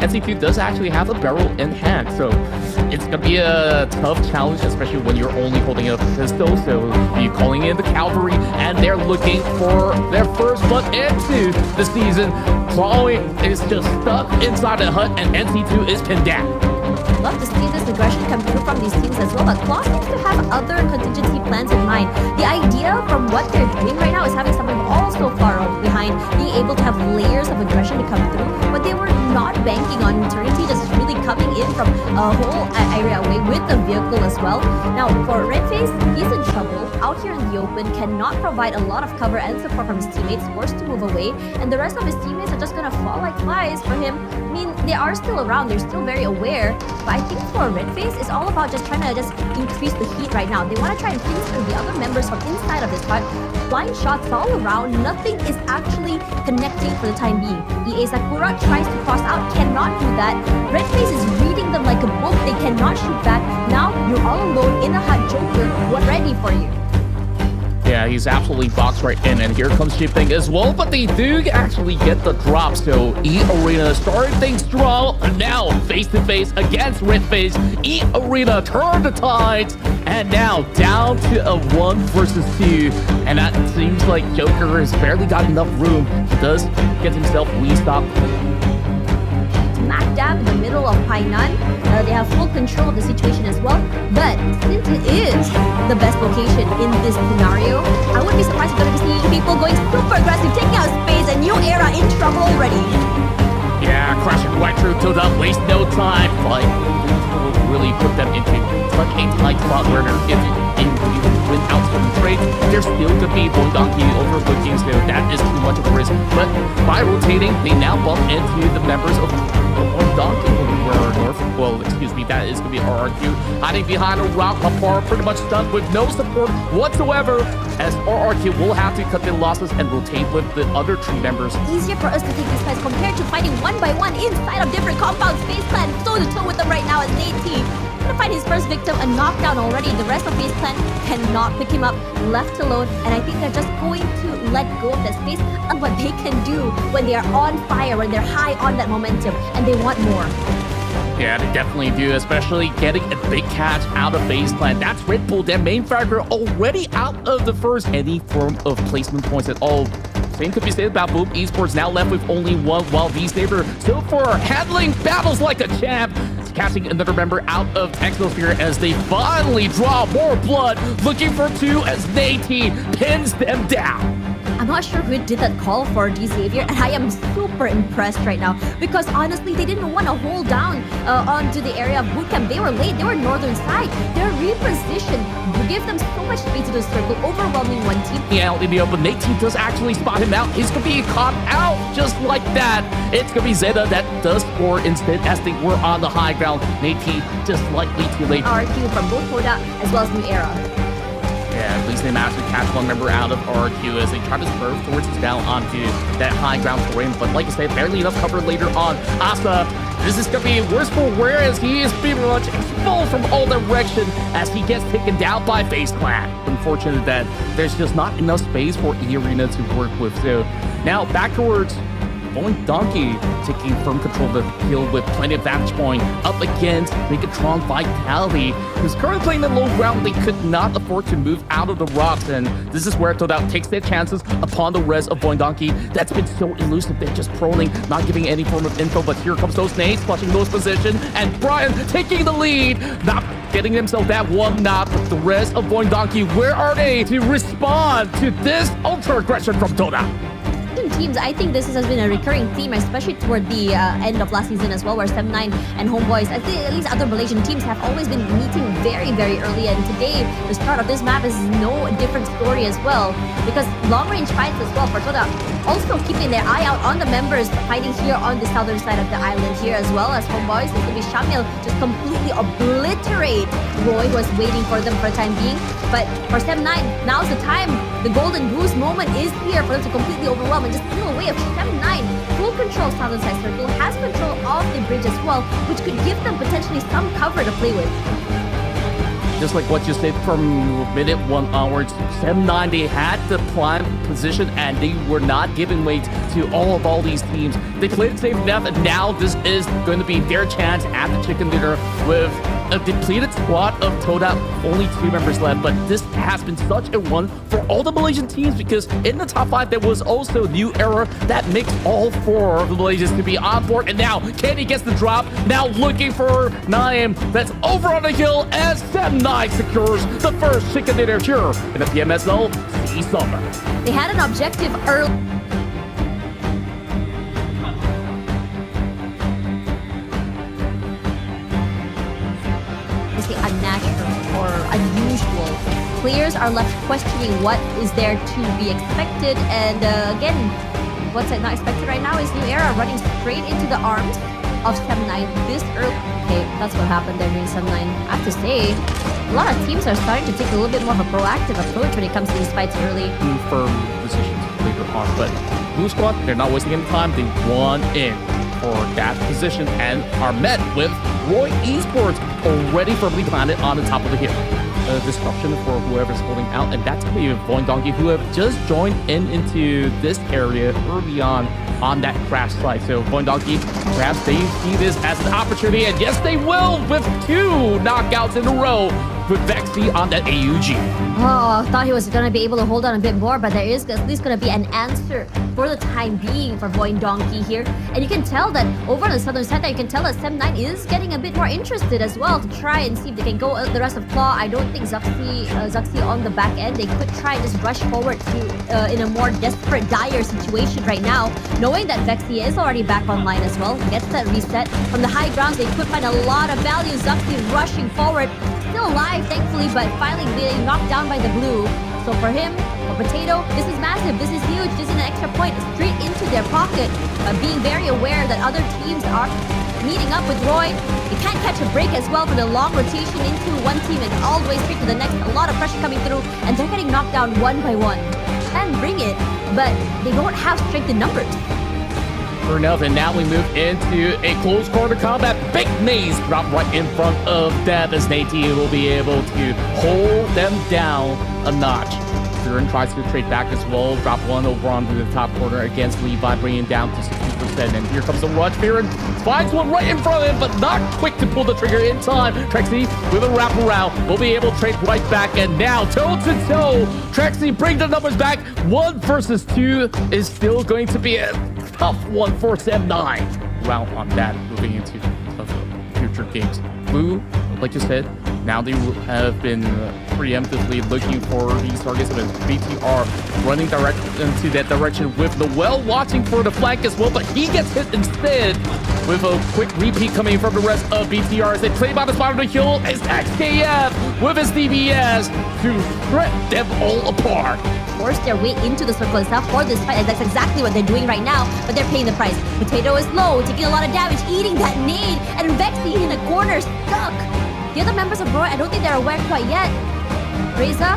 NC2 does actually have a barrel in hand, so it's gonna be a tough challenge, especially when you're only holding a pistol. So you're calling in the cavalry, and they're looking for their first blood into the season. Chloe is just stuck inside the hut, and NC2 is pinned down. Love to see this aggression come through from these teams as well, but Claw seems to have other contingency plans in mind. The idea from what they're doing right now is having something also far behind, being able to have layers of aggression to come through, but they were not banking on Eternity just really coming in from a whole area away with the vehicle as well. Now, for Redface, he's in trouble. Out here in the open, cannot provide a lot of cover and support from his teammates, forced to move away, and the rest of his teammates are just gonna fall like flies for him. I mean, they are still around, they're still very aware, but I think for Redface, it's all about just trying to just increase the heat right now. They want to try and freeze through the other members from inside of this hut. Flying shots all around, nothing is actually connecting for the time being. EA Sakura tries to cross out, cannot do that. Redface is reading them like a book, they cannot shoot back. Now, you're all alone in a hut, Joker, what ready for you? Yeah, he's absolutely boxed right in, and here comes Shipping as well, but they do actually get the drop, so E-Arena started things strong, and now face-to-face against Redface. E-Arena turned the tides, and now down to a 1 versus 2, and that seems like Joker has barely got enough room. He does get himself restocked. Smack dab in the middle of Painan. They have full control of the situation as well, but since it is the best location in this scenario, I wouldn't be surprised if we're going to be seeing people going super aggressive, taking out space, and New Era in trouble already. Yeah, crashing right through to the waste no time. Like, will really put them into such a tight spot where they're without certain trades, they're still going to be Donkey overlooking, so that is too much of a risk. But by rotating, they now bump into the members of Donkey, that is going to be RRQ hiding behind a rock. Lapar pretty much stuck with no support whatsoever, as RRQ will have to cut their losses and rotate with the other team members. Easier for us to take these fights compared to fighting one by one inside of different compounds. Face Clan toe to toe with them right now as Nate gonna find his first victim, a knockdown already. The rest of Face Clan cannot pick him up, left alone, and I think they're just going to let go of that space and what they can do when they are on fire, when they're high on that momentum, and they want more. Yeah, they definitely do, especially getting a big catch out of Face Clan. That's Red Bull, their main factor, already out of the first. Any form of placement points at all. Same could be said about Boom Esports, now left with only one, while V-Saber still for handling battles like a champ. Catching another member out of Exosphere as they finally draw more blood, looking for 2 as Nate pins them down. I'm not sure who did that call for D Xavier, and I am super impressed right now because honestly, they didn't want to hold down onto the area of bootcamp. They were late, they were northern side. They're repositioned, give them so much space to the circle, overwhelming one team. Yeah, out in the open, Nate does actually spot him out. He's gonna be caught out just like that. It's gonna be Zeta that does score instead as they were on the high ground. Nate just slightly too late. RQ from both Hoda as well as New Era. Yeah, at least they managed to catch one member out of RQ as they try to swerve towards his down onto that high ground terrain. But like I said, barely enough cover later on. Asa, this is going to be worse for wear as he is pretty much exposed from all direction as he gets taken down by Face Clan. Unfortunate that there's just not enough space for E-Arena to work with. So now back towards Donkey, taking firm control of the field with plenty of vantage point up against Megatron Vitality, who's currently playing the low ground. They could not afford to move out of the rocks, and this is where Todout takes their chances upon the res of Donkey. That's been so elusive, they're just proning, not giving any form of info, but here comes those nades, flushing those position, and Brian taking the lead, not getting himself that one knock. The rest of Donkey, where are they to respond to this ultra aggression from Todout? Teams, I think this has been a recurring theme, especially toward the end of last season as well, where 7-9 and Homeboys, I think at least other Malaysian teams, have always been meeting very, very early. And today, the start of this map is no different story as well, because long-range fights as well for Toda, also keeping their eye out on the members fighting here on the southern side of the island here as well as Homeboys. It's going to be Shamil just completely obliterate Roy, who was waiting for them for the time being. But for 7-9, now's the time. The golden goose moment is here for them to completely overwhelm and just steal away of 7-9. Full control southern side circle, has control of the bridge as well, which could give them potentially some cover to play with. just like what you said from minute 1 onwards, 7-9, they had the prime position and they were not giving weight to all these teams. They played it safe enough, and now this is going to be their chance at the chicken dinner with a depleted squad of Toda, only 2 members left. But this has been such a run for all the Malaysian teams, because in the top 5 there was also New Era that makes all 4 of the Malaysians to be on board. And now Kenny gets the drop, now looking for Naim. That's over on the hill as 7-9 secures the first chicken dinner here in the PMSL Sea Summer. They had an objective early. Unnatural or unusual. Players are left questioning what is there to be expected, and again, what's not expected right now is New Era running straight into the arms of 7-9 this early. Okay, that's what happened there during 7-9. I have to say, a lot of teams are starting to take a little bit more of a proactive approach when it comes to these fights early. Firm decisions later on, but Blue Squad, they're not wasting any time. They won in for that position and are met with Roy Esports already firmly planted on the top of the hill. Disruption for whoever's holding out, and that's going to be Voin Donkey, who have just joined into this area early on that crash site. So Voin Donkey, perhaps they see this as an opportunity, and yes, they will, with 2 knockouts in a row with Vexy on that AUG. Oh, I thought he was going to be able to hold on a bit more, but there is at least going to be an answer for the time being for Voin Donkey here. And you can tell that over on the southern center, you can tell that 7-9 is getting a bit more interested as well to try and see if they can go the rest of Claw. I don't think Zaxi on the back end, they could try and just rush forward to in a more desperate, dire situation right now, knowing that Vexy is already back online as well. Gets that reset. From the high grounds, they could find a lot of value. Zaxi rushing forward. Still alive, thankfully, but finally being knocked down by the blue. So for him, for Potato, this is massive, this is huge, this is an extra point straight into their pocket. Being very aware that other teams are meeting up with Roy. They can't catch a break as well for the long rotation into one team and all the way straight to the next. A lot of pressure coming through, and they're getting knocked down one by one. Can bring it, but they don't have strength in numbers. For enough, and now we move into a close quarter combat. Big maze drop right in front of them as Nate will be able to hold them down a notch. Furin tries to trade back as well. Drop 1 over onto the top corner against Levi, bringing him down to 60%. And here comes the rush. Furin finds one right in front of him, but not quick to pull the trigger in time. Trexie with a wraparound will be able to trade right back. And now toe-to-toe, Trexie bring the numbers back. 1 versus 2 is still going to be a tough one for 7-9. Round on that, moving into future games. Blue, like you said, now they have been preemptively looking for these targets, with BTR running direct into that direction with Noel watching for the flank as well, but he gets hit instead with a quick repeat coming from the rest of BTR as they play by the spot of the hill as XKF with his DBS to shred them all apart. Force their way into the circle itself for this fight, and that's exactly what they're doing right now, but they're paying the price. Potato is low, taking a lot of damage, eating that nade, and Vexy in the corner, stuck. The other members of Roy, I don't think they're aware quite yet. Reza,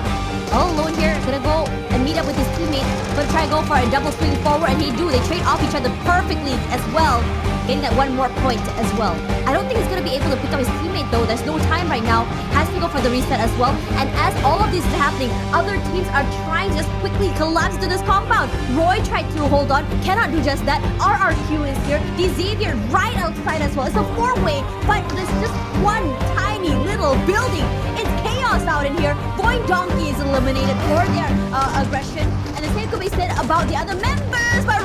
all alone here, gonna go and meet up with his teammate, gonna try and go for a double swing forward, and they do. They trade off each other perfectly as well, getting that 1 more point as well. I don't think he's gonna be able to pick up his teammate though. There's no time right now. Has to go for the reset as well. And as all of this is happening, other teams are trying to just quickly collapse to this compound. Roy tried to hold on, cannot do just that. RRQ is here. The Xavier right outside as well. It's a 4-way, but there's just one tiny little building. It's chaos out in here. Voin Donkey is eliminated for their aggression. And the same could be said about the other members. But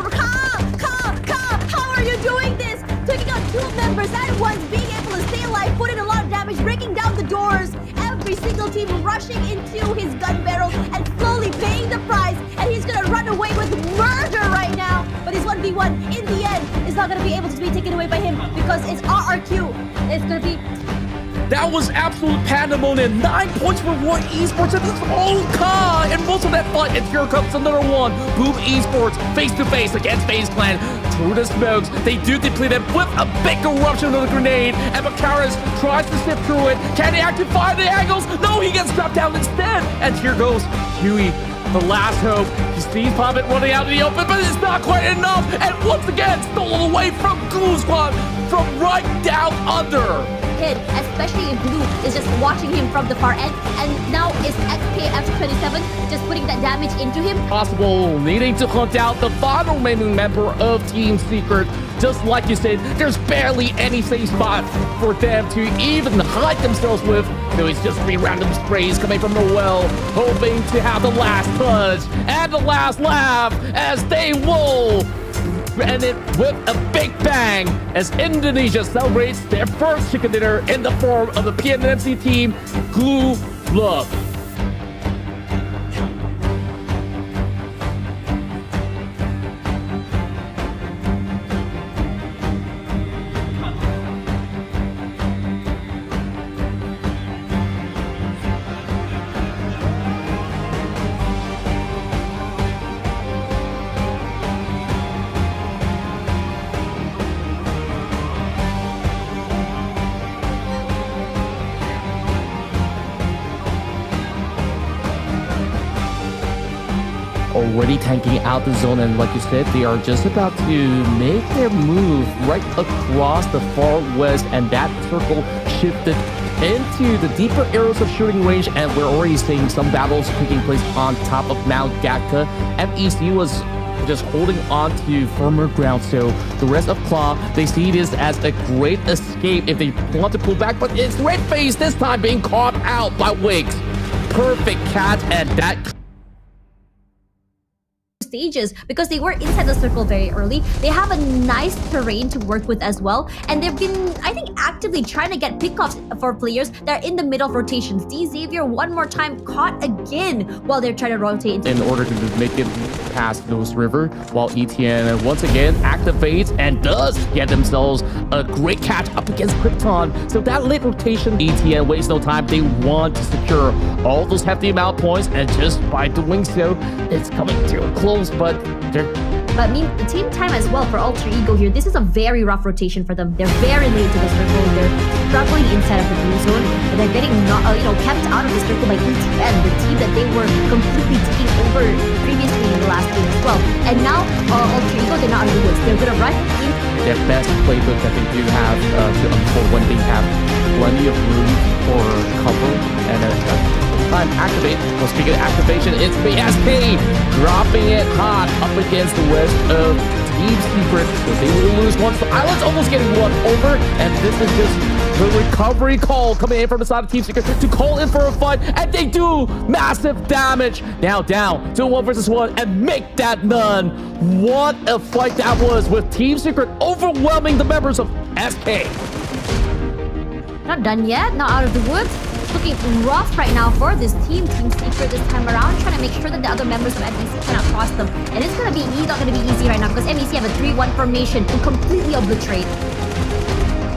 how are you doing this? Taking out 2 members at once, being able to stay alive, put in a lot of damage, breaking down the doors. Every single team rushing into his gun barrel and slowly paying the price. And he's gonna run away with murder right now. But his 1v1 in the end is not gonna be able to be taken away by him because it's RRQ. It's gonna be... That was absolute pandemonium. 9 points for Roy Esports, and it's all Ka and most of that fight. And here comes another one. Boom Esports face to face against FaZe Clan. Through the smokes, they do deplete him with a big eruption of the grenade. And Macaris tries to slip through it. Can he actually find the angles? No, he gets dropped down instead. And here goes Huey, the last hope. He sees Poppet running out in the open, but it's not quite enough. And once again, stolen away from Blue Squad from right down under. kid, especially if Blue is just watching him from the far end. And now is XKF27 just putting that damage into him. Possible needing to hunt out the final remaining member of Team Secret. Just like you said, there's barely any safe spot for them to even hide themselves with. So it's just 3 random sprays coming from the well, hoping to have the last touch and the last laugh as they will end it with a big bang as Indonesia celebrates their first chicken dinner in the form of the PNMC team, Glue Love. Already tanking out the zone, and like you said, they are just about to make their move right across the far west, and that circle shifted into the deeper areas of shooting range, and we're already seeing some battles taking place on top of Mount Gatka. MEC was just holding on to firmer ground, so the rest of Claw, they see this as a great escape if they want to pull back, but it's Red Face this time being caught out by Wiggs. Perfect catch, and that stages because they were inside the circle very early. They have a nice terrain to work with as well, and they've been, I think, actively trying to get pickoffs for players that are in the middle of rotations. D Xavier one more time caught again while they're trying to rotate in order to make it past Nose River, while ETN once again activates and does get themselves a great catch up against Krypton. So that late rotation, ETN wastes no time. They want to secure all those hefty amount of points, and just by doing so, it's coming to a close. But I mean, the team time as well for Alter Ego here. This is a very rough rotation for them. They're very late to the circle. They're struggling inside of the blue zone, and they're getting kept out of the circle by ETN, the team that they were completely taking over previously in the last game as well. And now Alter Ego, they're not out of the woods. They're gonna run in their best playbook that they do have to unfold when they have plenty of room for cover and time activate. Well, speaking of activation, it's BSP dropping it hot up against the rest of Team Secret. So they will lose once. The island's almost getting one over, and this is just the recovery call coming in from the side of Team Secret to call in for a fight, and they do massive damage. Now down to 1 versus 1 and make that none. What a fight that was, with Team Secret overwhelming the members of SK. Not done yet, not out of the woods. Looking rough right now for this team, Team Secret this time around, trying to make sure that the other members of MEC cannot cross them. And it's not gonna be easy right now because MEC have a 3-1 formation to completely obliterate.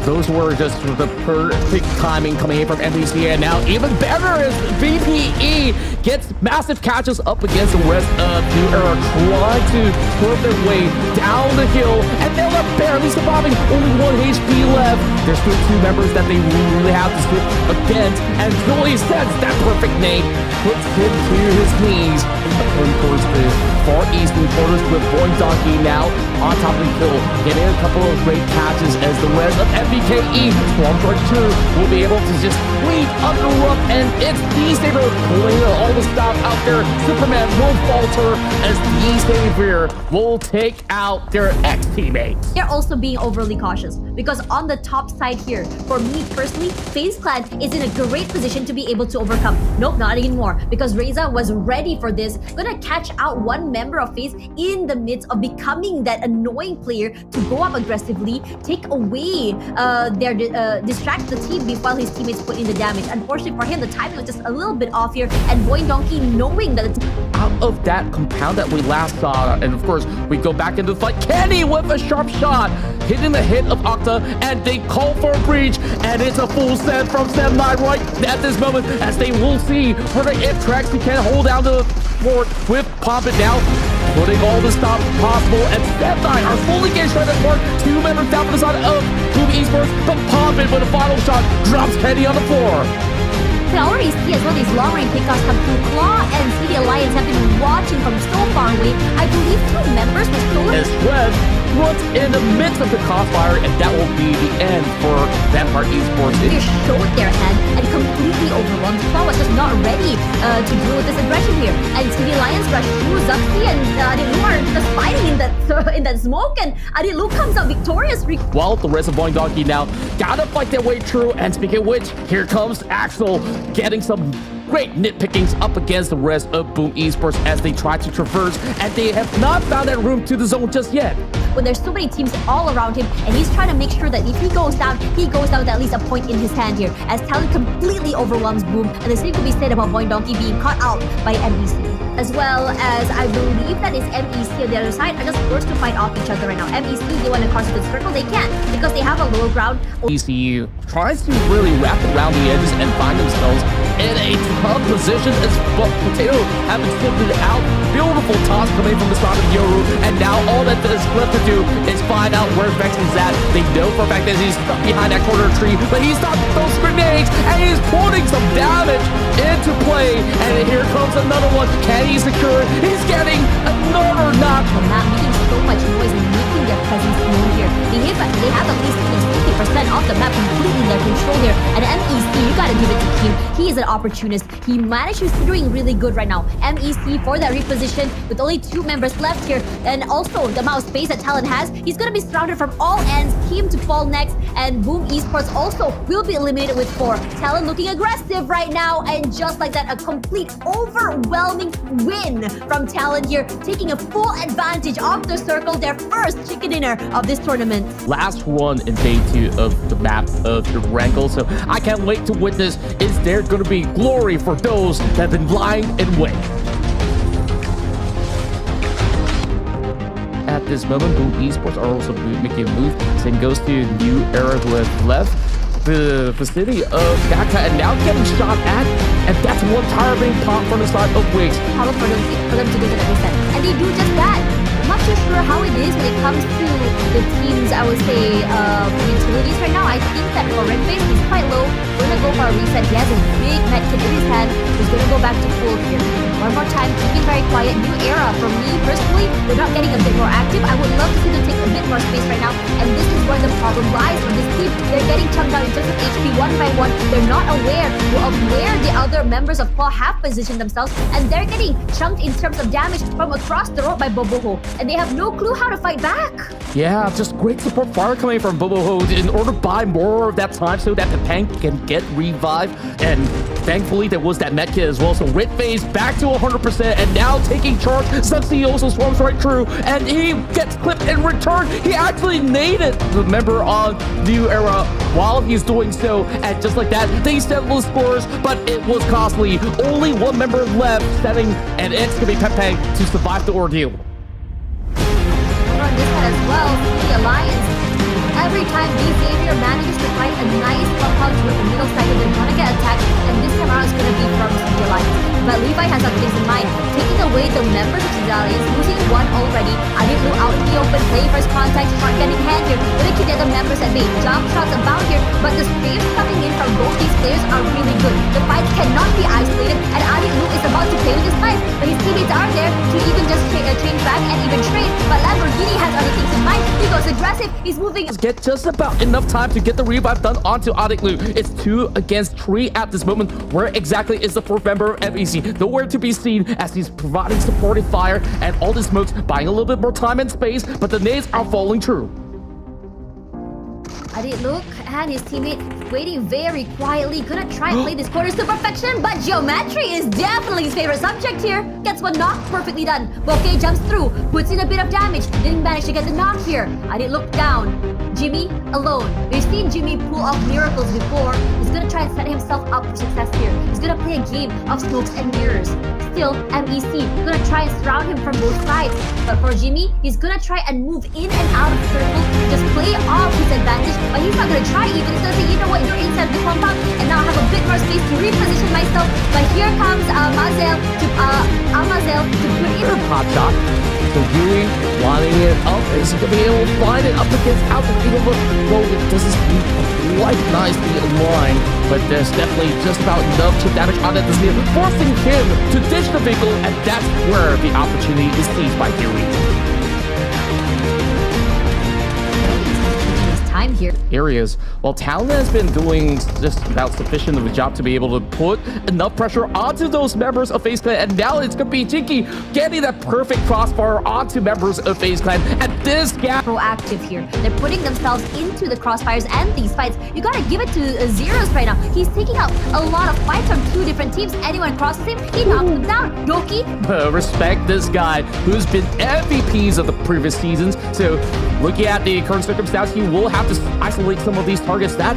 Those were just the perfect timing coming in from NBC, and now even better as VPE gets massive catches up against the rest of New Era, trying to put their way down the hill, and they're barely surviving. Only 1 HP left. There's still 2 members that they really have to slip against, and Joey sends that perfect nade, puts him to his knees. Of course, the far eastern quarters with Boy Donkey now on top of the hill, getting a couple of great catches as the rest of MBKE Stormstrike 2 will be able to just lead under rough, and it's D-Saber pulling all the stuff out there. Superman will falter as D-Saber will take out their ex-teammates. They're also being overly cautious because on the top side here, for me personally, FaZe Clan is in a great position to be able to overcome. Nope, not anymore, because Reza was ready for this, gonna catch out one member of FaZe in the midst of becoming that annoying player to go up aggressively, take away distract the team while his teammates put in the damage. Unfortunately for him, the timing was just a little bit off here, and Boy Donkey, knowing that it's out of that compound that we last saw, and of course we go back into the fight. Kenny with a sharp shot, hitting the hit of Octa, and they call for a breach, and it's a full set from Sam 9 right at this moment, as they will see whether if Trax can hold down the fort with Pop It now, putting all the stops possible, and Sam 9 are fully engaged right at fort. 2 members down for the side of Boom Esports, but Pop It with a final shot drops Kenny on the floor. You can already see as well these long-range pickups come through. Claw and CD Alliance have been watching from so far away. I believe 2 members were stolen. As Red front in the midst of the crossfire, and that will be the end for Vampire Esports. They showed their hand and completely overwhelmed. Claw was just not ready to deal with this aggression here. And CD Lions rush through. Zuxi and Adilu are just fighting in that smoke, and Adilu comes out victorious. Well, the rest of Boing Donkey now gotta fight their way through, and speaking of which, here comes Axel getting some great nitpickings up against the rest of Boom Esports as they try to traverse, and they have not found that room to the zone just yet. When there's so many teams all around him, and he's trying to make sure that if he goes down with at least a point in his hand here, as Talon completely overwhelms Boom, and the same could be said about Boing Donkey being caught out by MEC. As well as I believe that is MEC on the other side are just forced to fight off each other right now. MEC, they want to cross the circle, they can't because they have a lower ground. ECU tries to really wrap around the edges and find themselves in a tough position as Potato have been slipped out. Beautiful toss coming from the side of Yoru, and now all that is left to do is find out where Vex is at. They know for a fact that he's stuck behind that corner tree, but he's not those grenades, and he's putting some damage into play, and here comes another one. Can he secure it? He's getting another knock. They're not making so much noise and making their presence known here. They have at least 50% off the map completely in their control here. And MEC, you gotta give it to him. He is an opportunist. He managed to doing really good right now. MEC for that reposition with only 2 members left here, and also the amount of space that Talon has, he's gonna be surrounded from all ends. Team to fall next, and Boom Esports also will be eliminated with 4. Talon looking aggressive right now, and just like that, a complete overwhelming win from Talon here, taking a full advantage of the circle, their first chicken dinner of this tournament. Last run in day 2 of the map of the Wrangle, so I can't wait to witness. Is there going to be glory for those that have been lying in wait? At this moment, Boom Esports are also making a move. Same goes to New Era, who have left the vicinity of Gaka and now getting shot at, and that's one tire being popped from the side of Wiggs. How for them to do that reset, and they do just that. I'm not too sure how it is when it comes to the teams, I would say, utilities right now. I think that for Red Face, he's quite low. We're gonna go for a reset. He has a big medkit in his hand. He's gonna go back to full here. One more time, keeping very quiet. New Era. For me, personally, they're not getting a bit more active. I would love to see them take a bit more space right now, and this is where the problem lies for this team. They're getting chunked down in terms of HP one by one. They're not aware of where the other members of Claw have positioned themselves, and they're getting chunked in terms of damage from across the road by Boboho, and they have no clue how to fight back. Yeah, just great support fire coming from Boboho in order to buy more of that time so that the tank can get revived, and thankfully there was that medkit as well. So Red Phase back to 100% and now taking charge. Zuxi also swarms right through, and he gets clipped in return. He actually naded the member on New Era while he's doing so, and just like that, they settle the scores, but it was costly. Only 1 member left, setting and it's gonna be Pepe to survive the ordeal. On this side as well, the Alliance. Every time Xavier manages to find a nice compound with the middle side, they're gonna get attacked, and this time around it's gonna be from the Alliance. But Levi has other things in mind, taking away the members of the Alliance, losing 1 already. Adilu out in the open, playing first contact, shot getting hand here. Gonna keep the other members at bay. Jump shots abound here, but the space coming in from both these players are really good. The fights cannot be isolated, and Adilu is about to play with his knife, but his teammates are there to even just change back and even trade. But Lamborghini has other things in mind. He goes aggressive, he's moving. Get just about enough time to get the revive done onto Adiklu. It's 2 against 3 at this moment. Where exactly is the 4th member of MEC? Nowhere to be seen as he's providing supportive fire, and all the smokes buying a little bit more time and space, but the nades are falling true. Adiklu and his teammate waiting very quietly, gonna try and play this corners to perfection, but geometry is definitely his favorite subject here. Gets one knock perfectly done. Bokeh jumps through, puts in a bit of damage, didn't manage to get the knock here. Adiklu down. Jimmy alone. We've seen Jimmy pull off miracles before. He's gonna try and set himself up for success here. He's gonna play a game of smokes and mirrors. Still, MEC gonna try and surround him from both sides. But for Jimmy, he's gonna try and move in and out of circle, just play off his advantage, but he's not gonna try even. He's gonna say, you know what, you're inside the compound, and now I have a bit more space to reposition myself. But here comes Amazel to put in a pot shot. So Yuri lining it up. Is he going to be able to find it up against out the field? Well, it doesn't seem quite nicely aligned, but there's definitely just about enough chip damage on it to see him, forcing him to ditch the vehicle, and that's where the opportunity is seized by Yuri. time here. Areas. Well, Talon has been doing just about sufficient of a job to be able to put enough pressure onto those members of FaZe Clan, and now it's gonna be Jinky getting that perfect crossfire onto members of FaZe Clan, and this gap. Proactive here. They're putting themselves into the crossfires and these fights. You gotta give it to Zeros right now. He's taking out a lot of fights from two different teams. Anyone crosses him, he knocks them down. Yoki. Respect this guy who's been MVPs of the previous seasons. So looking at the current circumstance, he will have to isolate some of these targets. That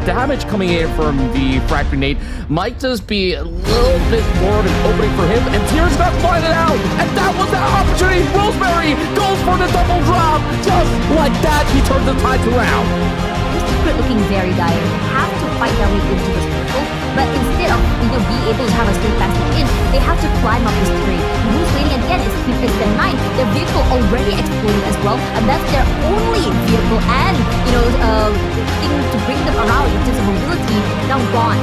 damage coming in from the frag grenade might just be a little bit more of an opening for him, and Tears got blinded out, and that was that opportunity. Rosemary goes for the double drop. Just like that, he turns the tides around. Secret looking very dire. They have to fight their way into this circle, but instead of being able to have a straight passage in, they have to climb up this terrain. Who's waiting again is Team X9. Their vehicle already exploded as well, and that's their only vehicle and thing to bring them around in terms of mobility now gone.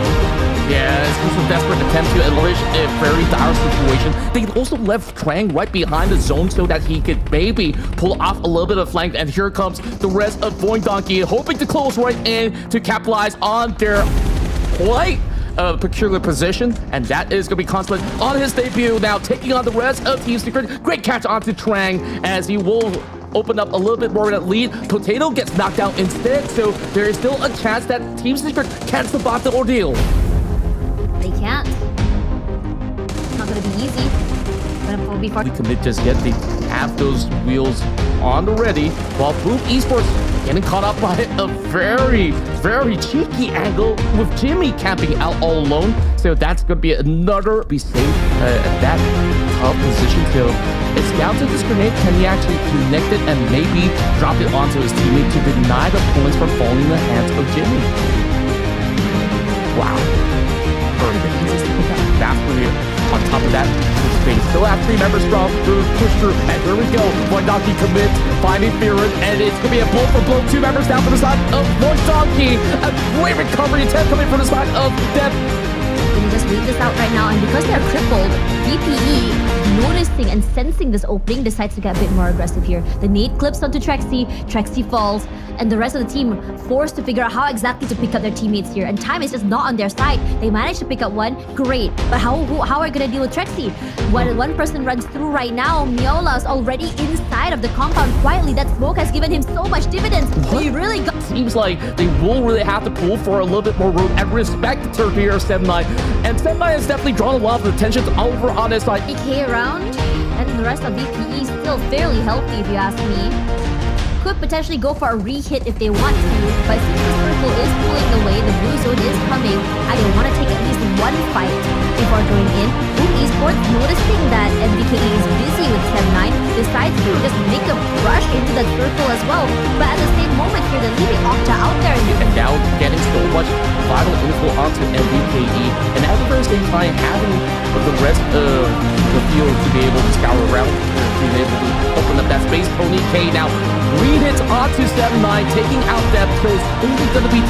Yeah, it's just a desperate attempt to enlarge a very dire situation. They also left Trang right behind the zone so that he could maybe pull off a little bit of flank. And here comes the rest of Void Donkey, hoping to close right in to capitalize on their quite peculiar position. And that is going to be Consulate on his debut now, taking on the rest of Team Secret. Great catch onto Trang as he will open up a little bit more of that lead. Potato gets knocked out instead, so there is still a chance that Team Secret can survive the ordeal. They can't. It's not gonna be easy. But before We commit just yet. They have those wheels on the ready, while Boom Esports getting caught up by a very, very cheeky angle with Jimmy camping out all alone. So that's gonna be another be safe at that tough position. So it's down to this grenade. Can he actually connect it and maybe drop it onto his teammate to deny the points from falling in the hands of Jimmy? Wow. That's really on top of that. They still have 3 members strong. Push through, and here we go. Void Donkey commits, finding Fearon, and it's gonna be a blow for blow. 2 members down for the side of Void Donkey. A great recovery attempt coming from the side of Dev. Can you just read this out right now? And because they're crippled, DPE, noticing and sensing this opening, decides to get a bit more aggressive here. The nade clips onto Trexie, Trexie falls, and the rest of the team forced to figure out how exactly to pick up their teammates here. And time is just not on their side. They managed to pick up one, great. But how are we gonna deal with Trexie? One person runs through right now, Miola's already inside of the compound quietly. That smoke has given him so much dividends. So you really got... Seems like they will really have to pull for a little bit more room and respect the turn here of 7-9. And 7-9 has definitely drawn a lot of attention over on his side. DK around, and the rest of DPE is still fairly healthy if you ask me. Could potentially go for a re-hit if they want to, but since the circle is pulling away, the blue zone is coming, I want to take at least one fight before going in. Boom Esports, noticing that MVKE is busy with 7-9, decides to just make a rush into that circle as well. But at the same moment here, they're leaving Octa out there. And now getting so much vital info onto MVKE, and at the very same time having the rest of the field to be able to scour around, to be able to open up that space. Pony K now hits onto 7-9, taking out that place. Only gonna be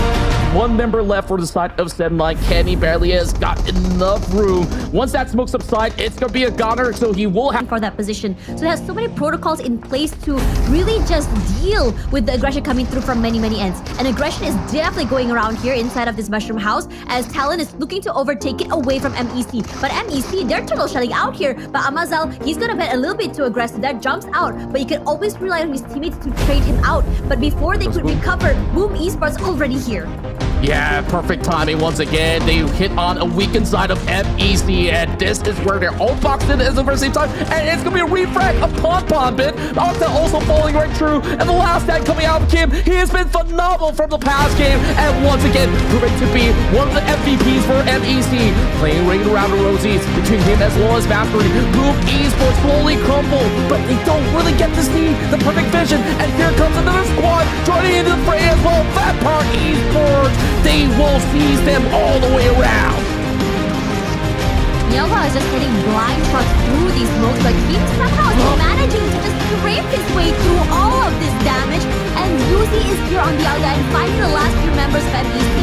1 member left for the side of 7-9. Kenny barely has got enough room. Once that smoke subsides, it's gonna be a goner, so he will have for that position. So it has so many protocols in place to really just deal with the aggression coming through from many ends. And aggression is definitely going around here inside of this mushroom house, as Talon is looking to overtake it away from MEC. But MEC, they're turtle shelling out here. But Amazal, he's gonna bet a little bit too aggressive. That jumps out, but you can always rely on his teammates to trade him out. But before they could recover, Boom Esports already here. Yeah, perfect timing once again. They hit on a weakened side of MEC, and this is where they're all boxed in at the very same time. And it's gonna be a refrag, a pom-pom bit. Octa also falling right through. And the last stand coming out of Kim, he has been phenomenal from the past game. And once again, proving to be one of the MVPs for MEC. Playing right around the rosies between him as well as Mastery. Boom Esports slowly crumble, but they don't really get to see the perfect vision. And here comes another squad joining into the fray as well. Fat Park Esports. They will seize them all the way around. Nova is just hitting blind shots through these smokes, but Kim somehow is managing to just scrape his way through all of this damage. And Lucy is here on the other end, finding the last few members of MEC.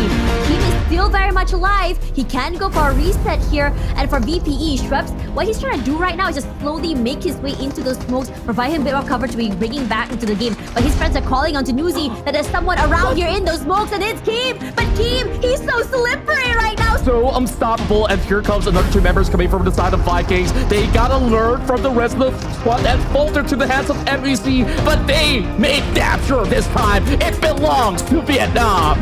Kim is still still very much alive. He can go for a reset here. And for VPE, Shrebs, what he's trying to do right now is just slowly make his way into those smokes, provide him a bit more cover to be bringing back into the game. But his friends are calling onto Newsy that there's someone around here in those smokes, and it's Keem. But Keem, he's so slippery right now. So unstoppable, and here comes another 2 members coming from the side of Vikings. They gotta learn from the rest of the squad and falter to the hands of MVC, but they made damn sure this time it belongs to Vietnam.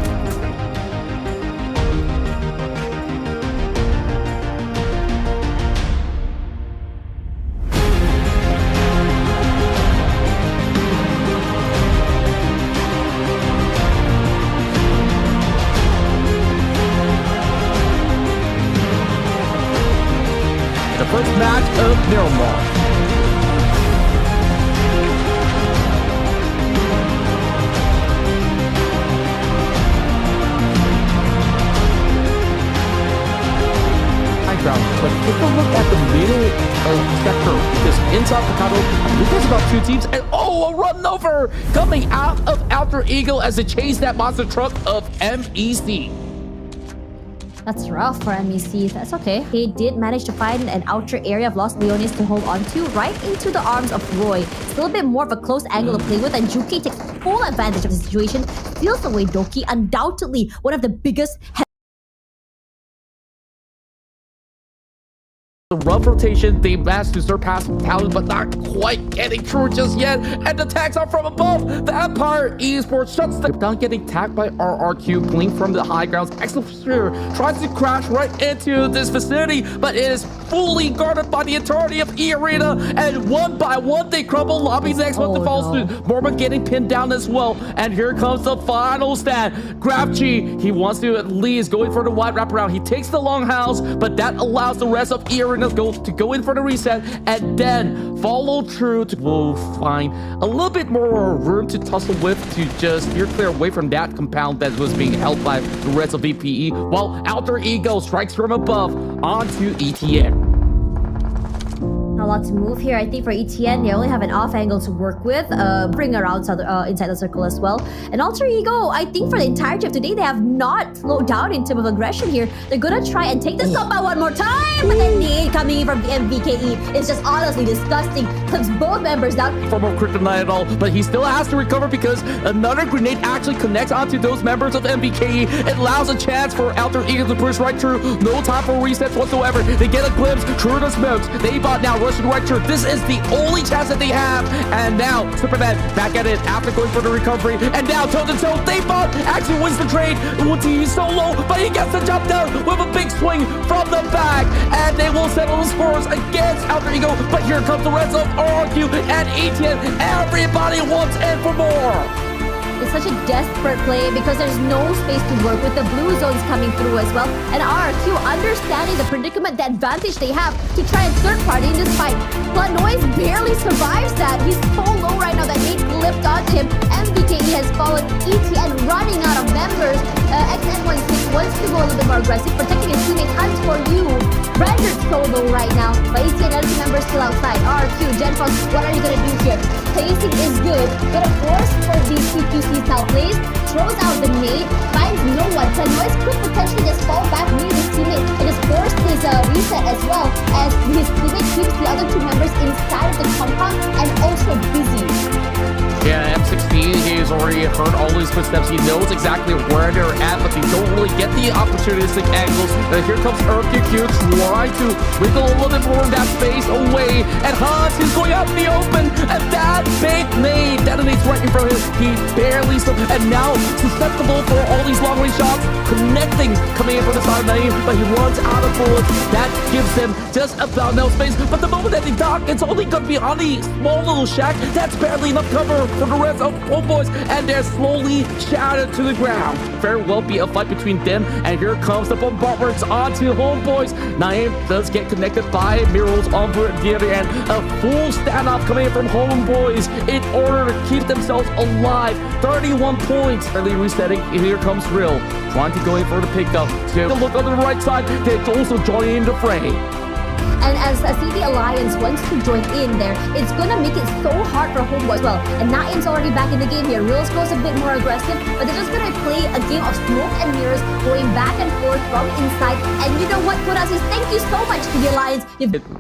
The first match of Miramar. But take a look at the middle sector, because inside Picado, I believe there's about 2 teams, and a run over coming out of Outer Eagle as they chase that monster truck of MEC. That's rough for MEC. That's okay. They did manage to find an outer area of Los Leones to hold on to, right into the arms of Roy. Still a bit more of a close angle to play with, and Juki takes full advantage of the situation, steals away Doki, undoubtedly one of the biggest The rough rotation, they managed to surpass Talon, but not quite getting through just yet. And the tags are from above. The Empire Esports shuts them down, getting tagged by RRQ. Blink from the high grounds. Exosphere tries to crash right into this vicinity, but it is fully guarded by the entirety of E Arena. And one by one, they crumble. Lobby's next one to fall suit. Mormon getting pinned down as well. And here comes the final stand. Grabchi, he wants to at least go in for the wide wraparound. He takes the long house, but that allows the rest of E Arena to go in for the reset and then follow through to will find a little bit more room to tussle with to just steer clear away from that compound that was being held by the rest of VPE, while Outer Ego strikes from above onto ETN. A lot to move here. I think for ETN, they only have an off angle to work with, bring around inside the circle as well. And Alter Ego, I think for the entirety of today, they have not slowed down in terms of aggression here. They're gonna try and take this combat one more time, but then the aid coming in from the MVKE is just honestly disgusting. Puts both members down. From a kryptonite at all, but he still has to recover because another grenade actually connects onto those members of MVKE. It allows a chance for Alter Ego to push right through. No time for resets whatsoever. They get a glimpse through the smokes. They bought now rushing right through. This is the only chance that they have. And now Superman back at it after going for the recovery. And now toe to toe, they bought actually wins the trade. Uti solo, but he gets the jump down with a big swing from the back. And they will settle the scores against Alter Ego. But here comes the rest of RQ and ETN. Everybody wants in for more. It's such a desperate play because there's no space to work with. The blue zones coming through as well. And RRQ understanding the predicament, the advantage they have to try and third party in this fight. Planois barely survives that. He's so low right now that Nate clipped onto him. MVKE has followed ETN running out of members. XN16 wants to go a little bit more aggressive, protecting his teammate. Hunt for you. Rendered so low right now. But ETN and two members still outside. RRQ, Genfrost, what are you going to do here? Pacing is good, but of course for these CQC style plays, throws out the nade, finds no one. Planois could potentially just fall back near his teammate and just force his reset as well as his teammate keeps the other two members inside of the compound and also busy. Yeah, M16, he's already heard all his footsteps. He knows exactly where they're at, but they don't really get the opportunistic angles. And here comes RQQ trying to wiggle a little bit more of that space away. And Hans is going out in the open. And that big nade detonates right in front of him. He barely stopped. And now susceptible for all these long-range shots. Connecting, coming in from the side of the name, but he runs out of bullets. That gives him just about no space. But the moment that they dock, it's only going to be on the small little shack. That's barely enough cover for the rest of Homeboys, and they're slowly shattered to the ground. Very well be a fight between them, and here comes the bombardments onto Homeboys. Naeem does get connected by Mirrors on the other end. A full standoff coming in from Homeboys in order to keep themselves alive. 31 points. Early resetting, and here comes Real, trying to go in for the pickup. Take a look on the right side. They're also joining the fray. And as CD Alliance wants to join in there, it's gonna make it so hard for Homeboy as well. And Nain's already back in the game here. Real Scroll's a bit more aggressive, but they're just gonna play a game of smoke and mirrors, going back and forth from inside. And you know what, Koda says, thank you so much to the Alliance.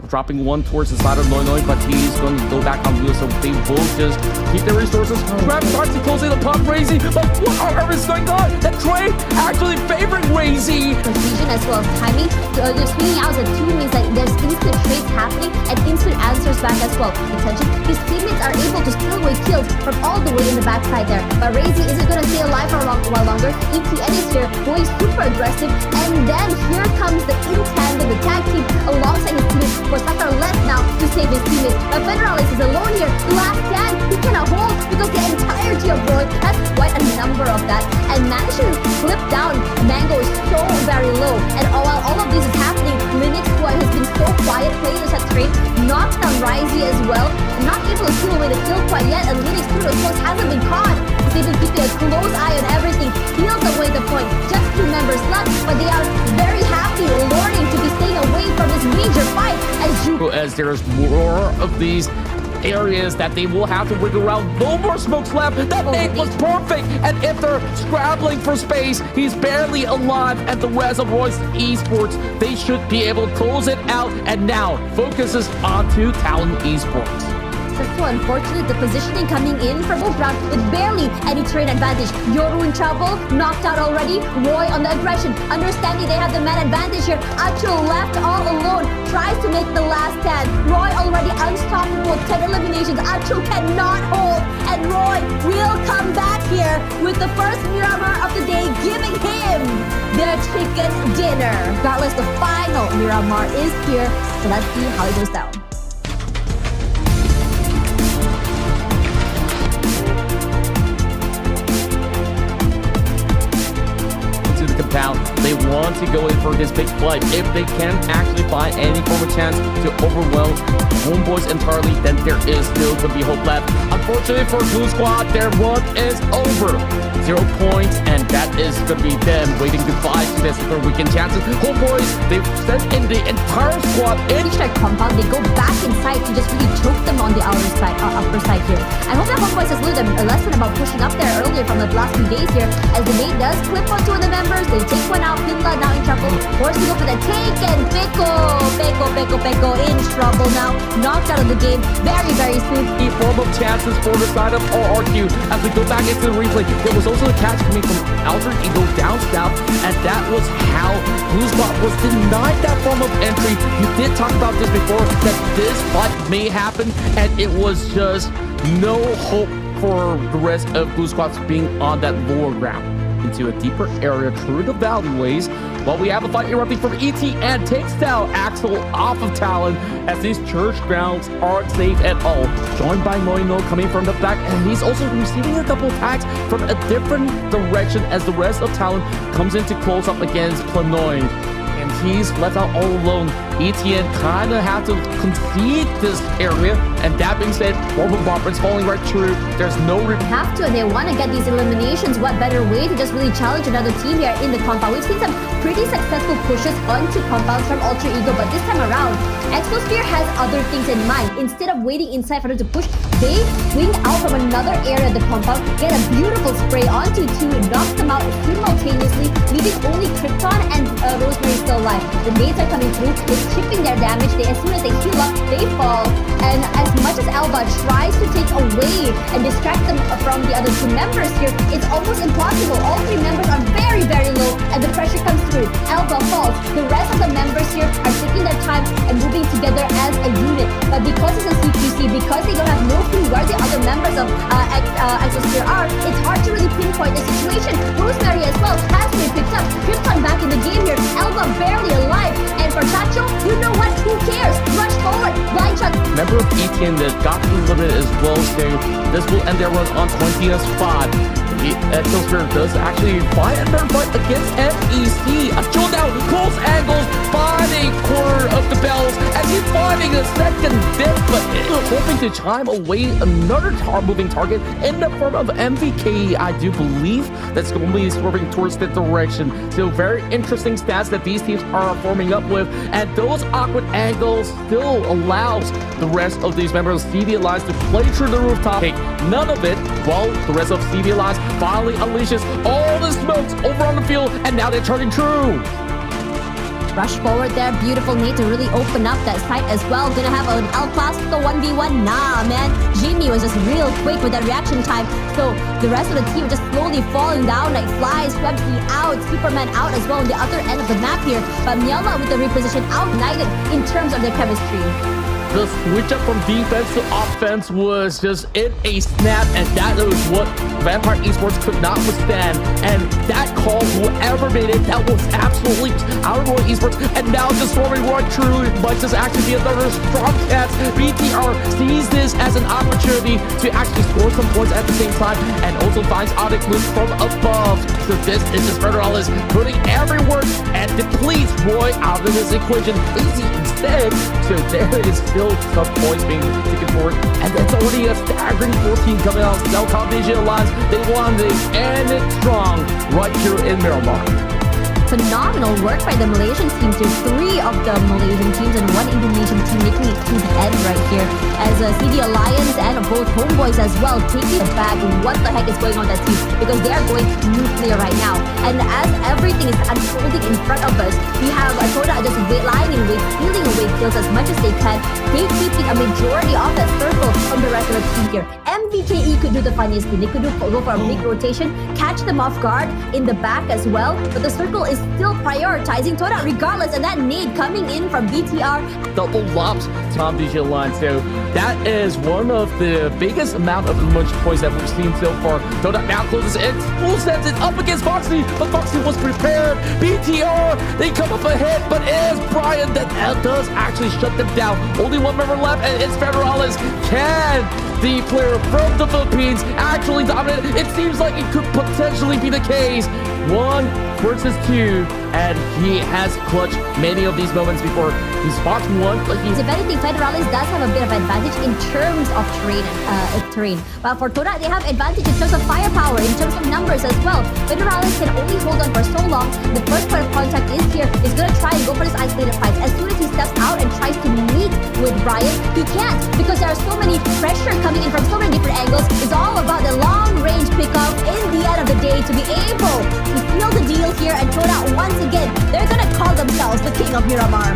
Dropping one towards the side of Noi, but he's going to go back on Lewis, so they will just keep their resources. Grab starts to close in upon Razy, but what on earth is going on? That trade actually favoring Razy. Precision as well as timing. Just swinging out as a 2 means that there's instant trades happening and instant answers back as well. Attention, his teammates are able to steal away kills from all the way in the backside there. But Razy isn't going to stay alive for a while longer. ETN is here, going super aggressive. And then here comes the in tandem, the tag team alongside his teammates. For Sakar left now to save his teammates. But Federalis is alone here. The last stand he cannot hold because the entirety of Roy has quite a number of that. And managed to clip down Mango is so very low. And while all of this is happening, Linux, who has been so quiet, playing this at trade, knocks down Ryzy as well. Not able to steal away the kill quite yet, and Linux through the course hasn't been caught. He's been keeping a close eye on everything, steals away the point. Just 2 members left, but they are very happy, learning to be staying away from this major fight as there's more of these areas that they will have to wiggle around. No more smokes left. That nade was perfect. And if they're scrabbling for space, he's barely alive. And the rest of Royce Esports, they should be able to close it out. And now focuses onto Talon Esports. Just so unfortunate, the positioning coming in for both rounds with barely any trade advantage. Yoru in trouble, knocked out already. Roy on the aggression, understanding they have the man advantage here. Acho left all alone, tries to make the last stand. Roy already unstoppable, 10 eliminations. Acho cannot hold, and Roy will come back here with the first Miramar of the day, giving him the chicken dinner. Regardless, the final Miramar is here, so let's see how it goes down. Compound. They want to go in for this big fight. If they can actually find any form of chance to overwhelm Homeboys entirely, then there is still going to be hope left. Unfortunately for Blue Squad, their run is over. 0 points, and that is going to be them waiting goodbye to this for weekend chances. Homeboys, they've sent in the entire squad in. Each compound, they go back inside to just really choke them on the outer side, upper side here. I hope that Homeboys has learned a lesson about pushing up there earlier from the last few days here, as the nade does clip on 2 of the members. They take one out. Pinla now in trouble. Forced to go for the take, and Peko in trouble now. Knocked out of the game very, very soon. The form of chances for the side of RRQ. As we go back into the replay, there was also a catch coming from Alter Ego down south, and that was how Blue Spot was denied that form of entry. You did talk about this before, that this fight may happen, and it was just no hope for the rest of Blue Squad's being on that lower ground. Into a deeper area through the valleyways, while we have a fight erupting from ETN takes down Axel off of Talon, as these church grounds aren't safe at all. Joined by Moino coming from the back, and he's also receiving a couple attacks from a different direction as the rest of Talon comes into close up against Planoid. And he's left out all alone. ETN kind of have to concede this area, and that being said, Orbital Bomber is falling right through. There's no They have to, and they want to get these eliminations. What better way to just really challenge another team here in the compound? We've seen some pretty successful pushes onto compounds from Ultra Ego, but this time around, Exosphere has other things in mind. Instead of waiting inside for them to push, they swing out from another area of the compound, get a beautiful spray onto 2, knocks them out simultaneously, leaving only Krypton and Rosemary still alive. The nades are coming through, it's chipping their damage. As soon as they heal up, they fall. And as much as Alba tries to take away and distract them from the other 2 members here, it's almost impossible. All 3 members are very, very low, and the pressure comes through. Alba falls. The rest of the members here are taking their time and moving together as a unit. But because it's a CQC, because they don't have no clue where the other members of Exosphere are, it's hard to really pinpoint the situation. Rosemary as well has been picked up. Krypton back in the game here. Alba barely alive. And for Tacho, you know what? Who cares? Rush forward. Blind shot. member of ETN that got through limited as well, so this will end their run on 20 as 5. the Exosphere does actually fight a fair fight against MEC. A showdown, close angles, finding corner of the bells as he's finding a second dip, but hoping to chime away another moving target in the form of MVK. I do believe that's going to be swerving towards that direction. So very interesting stats that these teams are forming up with, and those awkward angles still allows the rest of these members of CV Alliance to play through the rooftop, take none of it, while the rest of CV Alliance finally unleashes all the smokes over on the field, and now they're charging through. Rush forward there, beautiful need to really open up that site as well. Gonna have an El Clasico 1v1. Nah, man. Jimmy was just real quick with that reaction time. So the rest of the team just slowly falling down like flies. Swebsy out, Superman out as well on the other end of the map here. But Miela with the reposition outnighted in terms of their chemistry. The switch up from defense to offense was just in a snap, and that is what Vampire Esports could not withstand. And that call, whoever made it, that was absolutely out of Roy Esports. And now just swarming right through, it might just actually be another strong chance. BTR sees this as an opportunity to actually score some points at the same time, and also finds Onyx moves from above. So this is just Federalis putting every word and depletes Roy out of this equation. Easy instead. So there is still some points being taken forward, and it's already a staggering 14 coming out. Cell Vision Alliance, they won this, and it's strong right here in Miramar. Phenomenal work by the Malaysian teams here. 3 of the Malaysian teams and 1 Indonesian team making it to the end right here. As CD Alliance and both Homeboys as well taking it back. What the heck is going on with that team? Because they are going nuclear right now. And as everything is unfolding in front of us, we have Toda just lying in wait, stealing away kills as much as they can. They keeping a majority of that circle from the rest of the team here. MVKE could do the funniest thing. They could go for a big rotation, catch them off guard in the back as well. But the circle is still prioritizing Toda regardless, and that nade coming in from BTR. Double lops Tom DJ line. So that is one of the biggest amount of much points that we've seen so far. Toda now closes it. Full sends it up against Foxy, but Foxy was prepared. BTR, they come up ahead, but it is Brian that does actually shut them down. Only one member left, and it's Federalis. Can the player from the Philippines actually dominate? It seems like it could potentially be the case. 1 versus 2, and he has clutched many of these moments before. He spots one, but he's... If anything, Federalis does have a bit of advantage in terms of terrain. While for Toda, they have advantage in terms of firepower, in terms of numbers as well. Federalis can only hold on for so long. The first point of contact is here. He's gonna try and go for this isolated fight. As soon as he steps out and tries to meet with Brian, he can't, because there are so many pressure coming in from so many different angles. It's all about the long-range pickup in the end of the day to be able to seal the deal here. And Toda, once again, they're gonna call themselves the King of Miramar.